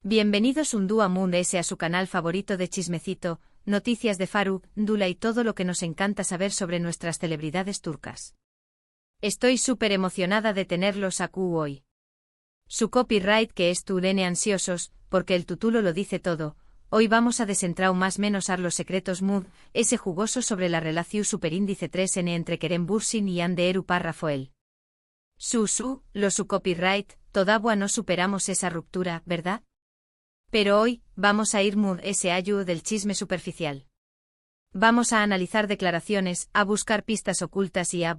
Bienvenidos un día Moon S a su canal favorito de chismecito, noticias de Faruk, Dula y todo lo que nos encanta saber sobre nuestras celebridades turcas. Estoy súper emocionada de tenerlos aquí hoy. Su copyright que es tu nene ansiosos, porque el título lo dice todo. Hoy vamos a desentrar más menos los secretos Moon, ese jugoso sobre la relación superíndice 3N entre Kerem Bürsin y Hande Erupar Rafael. Su copyright, todavía no superamos esa ruptura, ¿verdad? Pero hoy, vamos a ir Moon ese ayu del chisme superficial. Vamos a analizar declaraciones, a buscar pistas ocultas y a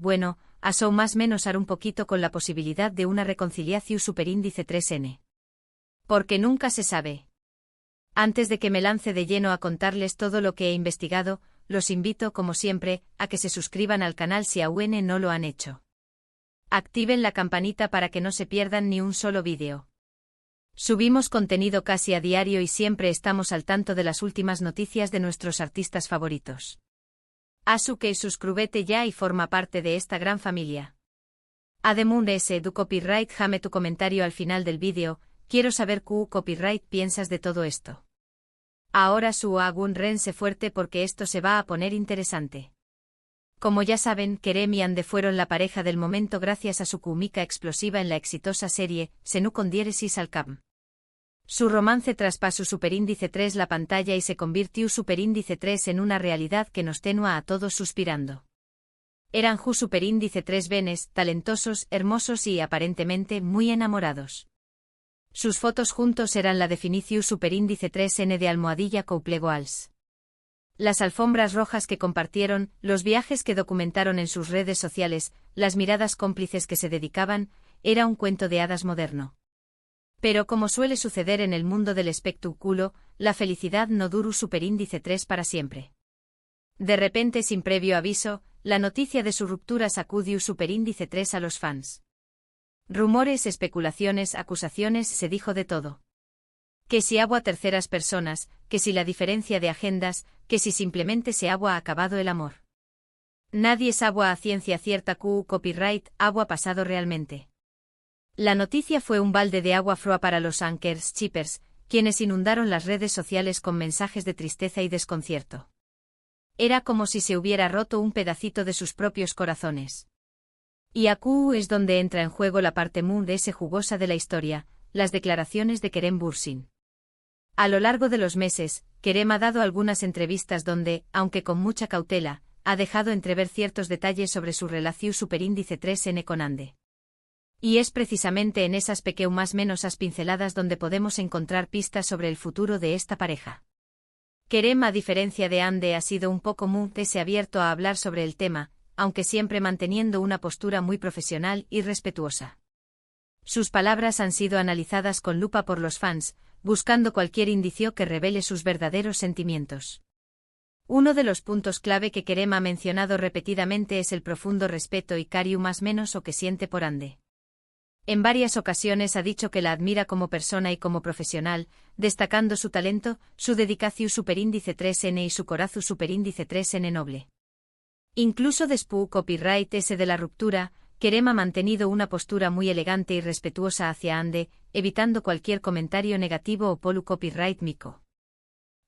más menos un poquito con la posibilidad de una reconciliación superíndice 3N. Porque nunca se sabe. Antes de que me lance de lleno a contarles todo lo que he investigado, los invito, como siempre, a que se suscriban al canal si aún no lo han hecho. Activen la campanita para que no se pierdan ni un solo vídeo. Subimos contenido casi a diario y siempre estamos al tanto de las últimas noticias de nuestros artistas favoritos. Así que suscríbete ya y forma parte de esta gran familia. Además du copyright jame tu comentario al final del vídeo, quiero saber qué copyright piensas de todo esto. Ahora hago rense fuerte porque esto se va a poner interesante. Como ya saben, Kerem y Hande fueron la pareja del momento gracias a su química explosiva en la exitosa serie Senu con diéresis al Cam. Su romance traspasó superíndice 3 la pantalla y se convirtió superíndice 3 en una realidad que nos tenua a todos suspirando. Eran superíndice 3 benes, talentosos, hermosos y aparentemente muy enamorados. Sus fotos juntos eran la definición superíndice 3N de almohadilla Couplegoals. Las alfombras rojas que compartieron, los viajes que documentaron en sus redes sociales, las miradas cómplices que se dedicaban, era un cuento de hadas moderno. Pero como suele suceder en el mundo del espectáculo, la felicidad no duró superíndice 3 para siempre. De repente, sin previo aviso, la noticia de su ruptura sacudió superíndice 3 a los fans. Rumores, especulaciones, acusaciones, se dijo de todo. Que si agua terceras personas, que si la diferencia de agendas, que si simplemente se agua acabado el amor. Nadie sabe a ciencia cierta copyright agua pasado realmente. La noticia fue un balde de agua fría para los anchors chippers, quienes inundaron las redes sociales con mensajes de tristeza y desconcierto. Era como si se hubiera roto un pedacito de sus propios corazones. Y aquí es donde entra en juego la parte Moon de ese jugosa de la historia, las declaraciones de Kerem Bürsin. A lo largo de los meses, Kerem ha dado algunas entrevistas donde, aunque con mucha cautela, ha dejado entrever ciertos detalles sobre su relación superíndice 3N con Hande. Y es precisamente en esas más menos pinceladas donde podemos encontrar pistas sobre el futuro de esta pareja. Kerem, a diferencia de Hande, ha sido un poco se abierto a hablar sobre el tema, aunque siempre manteniendo una postura muy profesional y respetuosa. Sus palabras han sido analizadas con lupa por los fans, buscando cualquier indicio que revele sus verdaderos sentimientos. Uno de los puntos clave que Kerem ha mencionado repetidamente es el profundo respeto y cariño más menos que siente por Hande. En varias ocasiones ha dicho que la admira como persona y como profesional, destacando su talento, su dedicación superíndice 3N y su corazón superíndice 3N noble. Incluso después copyright ese de la ruptura, Kerem ha mantenido una postura muy elegante y respetuosa hacia Hande, evitando cualquier comentario negativo o polu copyright mico.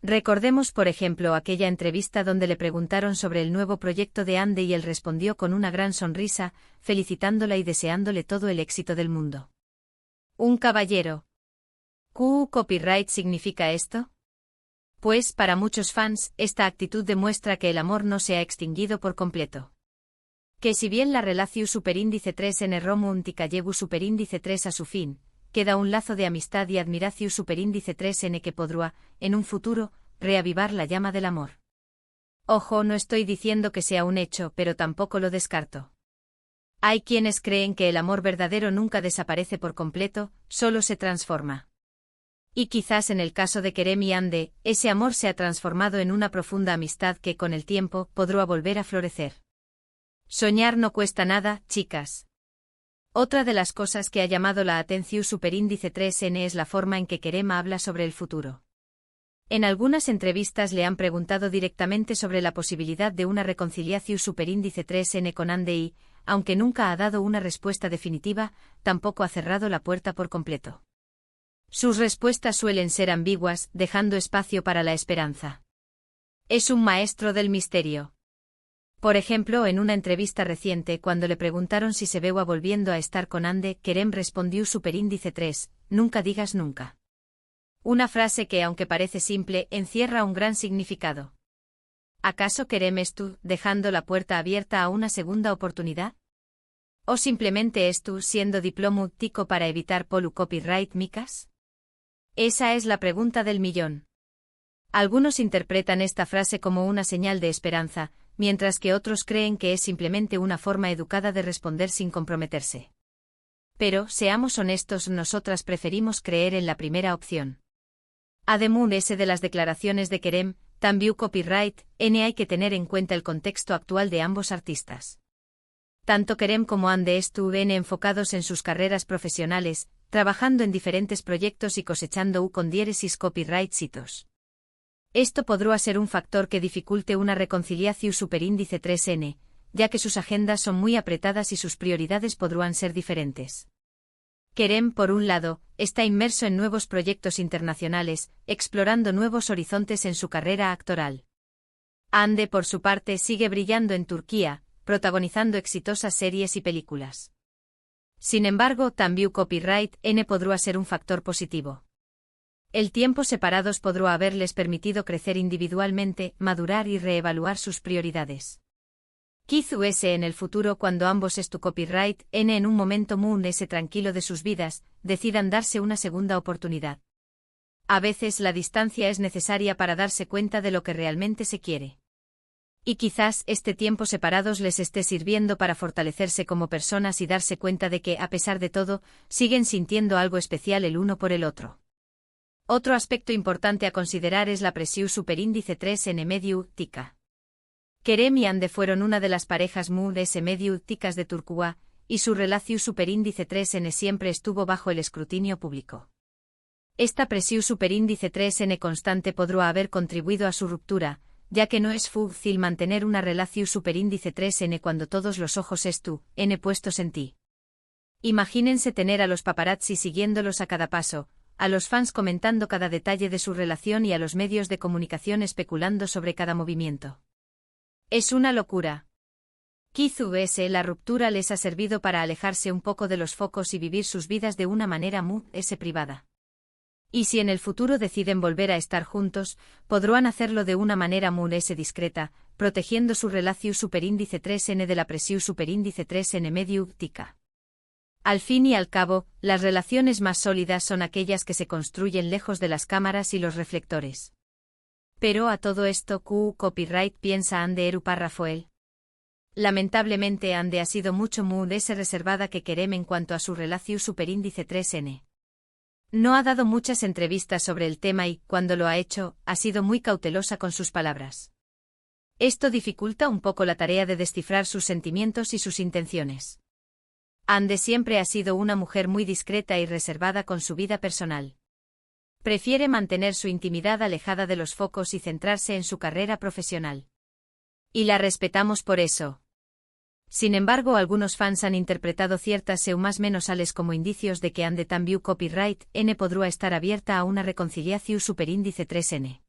Recordemos por ejemplo aquella entrevista donde le preguntaron sobre el nuevo proyecto de Hande y él respondió con una gran sonrisa, felicitándola y deseándole todo el éxito del mundo. Un caballero. ¿Qué copyright significa esto? Pues, para muchos fans, esta actitud demuestra que el amor no se ha extinguido por completo. Que si bien la relación superíndice 3N romántica llevó superíndice 3 a su fin, queda un lazo de amistad y admiración superíndice 3N que podrá, en un futuro, reavivar la llama del amor. Ojo, no estoy diciendo que sea un hecho, pero tampoco lo descarto. Hay quienes creen que el amor verdadero nunca desaparece por completo, solo se transforma. Y quizás en el caso de Kerem y Hande, ese amor se ha transformado en una profunda amistad que con el tiempo podrá volver a florecer. Soñar no cuesta nada, chicas. Otra de las cosas que ha llamado la atención superíndice 3N es la forma en que Kerem habla sobre el futuro. En algunas entrevistas le han preguntado directamente sobre la posibilidad de una reconciliación superíndice 3N con Hande y, aunque nunca ha dado una respuesta definitiva, tampoco ha cerrado la puerta por completo. Sus respuestas suelen ser ambiguas, dejando espacio para la esperanza. Es un maestro del misterio. Por ejemplo, en una entrevista reciente, cuando le preguntaron si se veía volviendo a estar con Ande, Kerem respondió superíndice 3, nunca digas nunca. Una frase que, aunque parece simple, encierra un gran significado. ¿Acaso Kerem es tú, dejando la puerta abierta a una segunda oportunidad? ¿O simplemente es tú siendo diplomático para evitar polu copyright micas? Esa es la pregunta del millón. Algunos interpretan esta frase como una señal de esperanza, mientras que otros creen que es simplemente una forma educada de responder sin comprometerse. Pero, seamos honestos, nosotras preferimos creer en la primera opción. Además de las declaraciones de Kerem, también copyright, hay que tener en cuenta el contexto actual de ambos artistas. Tanto Kerem como Ande estuvieron enfocados en sus carreras profesionales, trabajando en diferentes proyectos y cosechando con diéresis copyright hitos. Esto podría ser un factor que dificulte una reconciliación superíndice 3N, ya que sus agendas son muy apretadas y sus prioridades podrían ser diferentes. Kerem, por un lado, está inmerso en nuevos proyectos internacionales, explorando nuevos horizontes en su carrera actoral. Ande, por su parte, sigue brillando en Turquía, protagonizando exitosas series y películas. Sin embargo, también copyright podría ser un factor positivo. El tiempo separados podría haberles permitido crecer individualmente, madurar y reevaluar sus prioridades. Quizás en el futuro, cuando ambos es tu copyright, en un momento muy tranquilo de sus vidas, decidan darse una segunda oportunidad. A veces la distancia es necesaria para darse cuenta de lo que realmente se quiere. Y quizás este tiempo separados les esté sirviendo para fortalecerse como personas y darse cuenta de que, a pesar de todo, siguen sintiendo algo especial el uno por el otro. Otro aspecto importante a considerar es la presión superíndice 3N mediática. Kerem y Ande fueron una de las parejas mediáticas de Turquía, y su relación superíndice 3N siempre estuvo bajo el escrutinio público. Esta presión superíndice 3N constante podría haber contribuido a su ruptura, ya que no es fácil mantener una relación superíndice 3N cuando todos los ojos están puestos en ti. Imagínense tener a los paparazzi siguiéndolos a cada paso, a los fans comentando cada detalle de su relación y a los medios de comunicación especulando sobre cada movimiento. Es una locura. Quizás la ruptura les ha servido para alejarse un poco de los focos y vivir sus vidas de una manera muy privada. Y si en el futuro deciden volver a estar juntos, podrán hacerlo de una manera muy discreta, protegiendo su relación superíndice 3N de la presión superíndice 3N mediática. Al fin y al cabo, las relaciones más sólidas son aquellas que se construyen lejos de las cámaras y los reflectores. Pero a todo esto, copyright piensa Ande Rafael. Lamentablemente Ande ha sido mucho más reservada que Kerem en cuanto a su relación superíndice 3N. No ha dado muchas entrevistas sobre el tema y, cuando lo ha hecho, ha sido muy cautelosa con sus palabras. Esto dificulta un poco la tarea de descifrar sus sentimientos y sus intenciones. Ande siempre ha sido una mujer muy discreta y reservada con su vida personal. Prefiere mantener su intimidad alejada de los focos y centrarse en su carrera profesional. Y la respetamos por eso. Sin embargo, algunos fans han interpretado ciertas más menosales como indicios de que Ande también copyright podría estar abierta a una reconciliación superíndice 3N.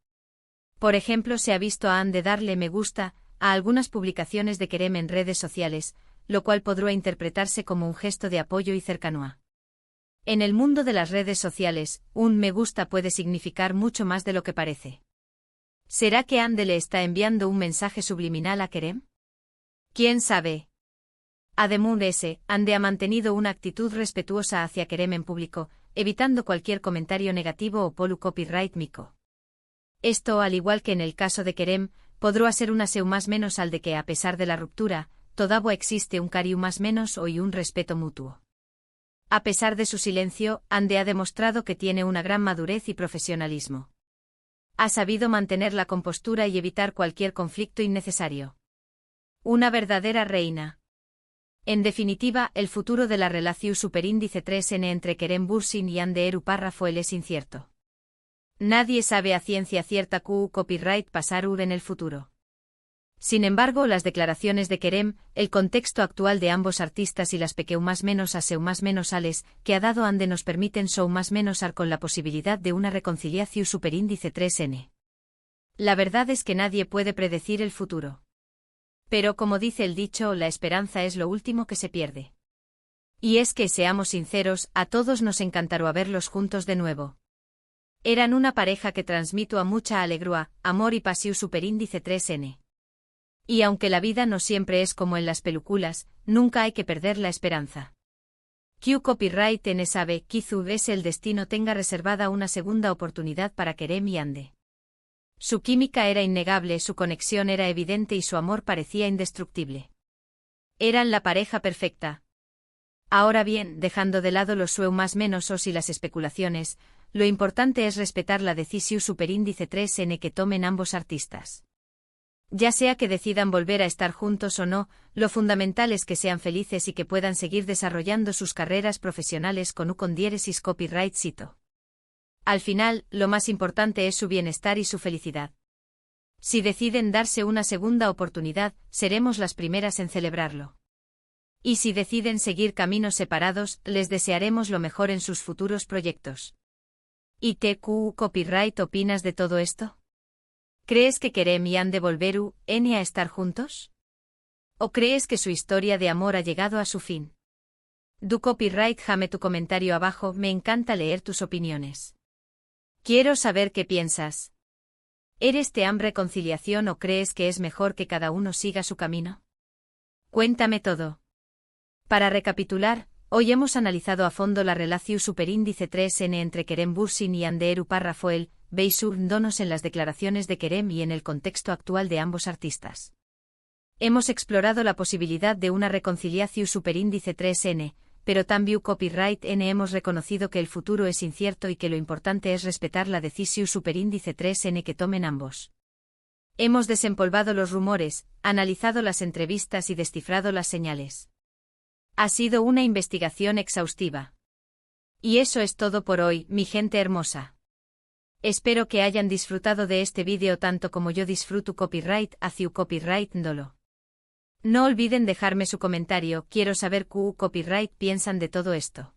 Por ejemplo, se ha visto a Ande darle me gusta a algunas publicaciones de Kerem en redes sociales, lo cual podría interpretarse como un gesto de apoyo y cercanía. En el mundo de las redes sociales, un me gusta puede significar mucho más de lo que parece. ¿Será que Ande le está enviando un mensaje subliminal a Kerem? ¿Quién sabe? Además, Ande ha mantenido una actitud respetuosa hacia Kerem en público, evitando cualquier comentario negativo o polu copyright mico. Esto, al igual que en el caso de Kerem, podría ser una más menos al de que, a pesar de la ruptura, todavía existe un cariño más menos y un respeto mutuo. A pesar de su silencio, Ande ha demostrado que tiene una gran madurez y profesionalismo. Ha sabido mantener la compostura y evitar cualquier conflicto innecesario. Una verdadera reina. En definitiva, el futuro de la relación superíndice 3N entre Kerem Bürsin y Ande Rafael es incierto. Nadie sabe a ciencia cierta copyright pasar en el futuro. Sin embargo, las declaraciones de Kerem, el contexto actual de ambos artistas y las pequeñas más menos aseu más menos ales que ha dado ande nos permiten show más menos ar con la posibilidad de una reconciliación superíndice 3n. La verdad es que nadie puede predecir el futuro. Pero como dice el dicho, la esperanza es lo último que se pierde. Y es que, seamos sinceros, a todos nos encantaría verlos juntos de nuevo. Eran una pareja que transmitió a mucha alegría, amor y pasión superíndice 3n. Y aunque la vida no siempre es como en las películas, nunca hay que perder la esperanza. Q Copyright N sabe, quizú es el destino tenga reservada una segunda oportunidad para Kerem y Ande. Su química era innegable, su conexión era evidente y su amor parecía indestructible. Eran la pareja perfecta. Ahora bien, dejando de lado los sueu más menosos y las especulaciones, lo importante es respetar la decisión superíndice 3n que tomen ambos artistas. Ya sea que decidan volver a estar juntos o no, lo fundamental es que sean felices y que puedan seguir desarrollando sus carreras profesionales con diéresis copyright cito. Al final, lo más importante es su bienestar y su felicidad. Si deciden darse una segunda oportunidad, seremos las primeras en celebrarlo. Y si deciden seguir caminos separados, les desearemos lo mejor en sus futuros proyectos. ¿Y TQ Copyright opinas de todo esto? ¿Crees que Kerem y Ande volveru a estar juntos? ¿O crees que su historia de amor ha llegado a su fin? Du Copyright jame tu comentario abajo, me encanta leer tus opiniones. Quiero saber qué piensas. ¿Eres team reconciliación o crees que es mejor que cada uno siga su camino? Cuéntame todo. Para recapitular, hoy hemos analizado a fondo la relación superíndice 3n entre Kerem Bürsin y Ande Eru Parrafoel, Beisur Donos en las declaraciones de Kerem y en el contexto actual de ambos artistas. Hemos explorado la posibilidad de una reconciliación superíndice 3n, pero también Copyright N hemos reconocido que el futuro es incierto y que lo importante es respetar la decisión superíndice 3n que tomen ambos. Hemos desempolvado los rumores, analizado las entrevistas y descifrado las señales. Ha sido una investigación exhaustiva. Y eso es todo por hoy, mi gente hermosa. Espero que hayan disfrutado de este vídeo tanto como yo disfruto copyright hacia copyright dolo. No olviden dejarme su comentario, quiero saber qué copyright piensan de todo esto.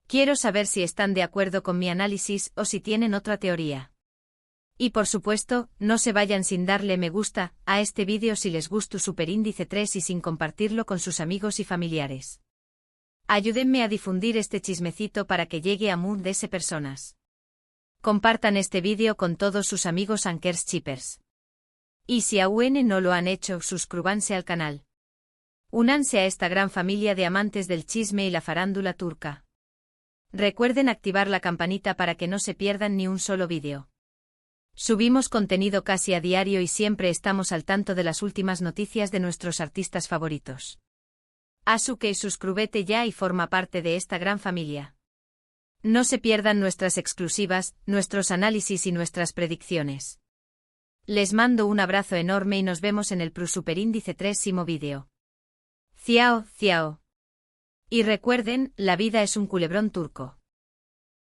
Quiero saber si están de acuerdo con mi análisis o si tienen otra teoría. Y por supuesto, no se vayan sin darle me gusta a este vídeo si les gustó superíndice 3 y sin compartirlo con sus amigos y familiares. Ayúdenme a difundir este chismecito para que llegue a muchas personas. Compartan este vídeo con todos sus amigos anchors chippers. Y si aún no lo han hecho, suscríbanse al canal. Únanse a esta gran familia de amantes del chisme y la farándula turca. Recuerden activar la campanita para que no se pierdan ni un solo vídeo. Subimos contenido casi a diario y siempre estamos al tanto de las últimas noticias de nuestros artistas favoritos. Así que suscríbete ya y forma parte de esta gran familia. No se pierdan nuestras exclusivas, nuestros análisis y nuestras predicciones. Les mando un abrazo enorme y nos vemos en el superíndice 3º vídeo. Ciao, ciao. Y recuerden, la vida es un culebrón turco.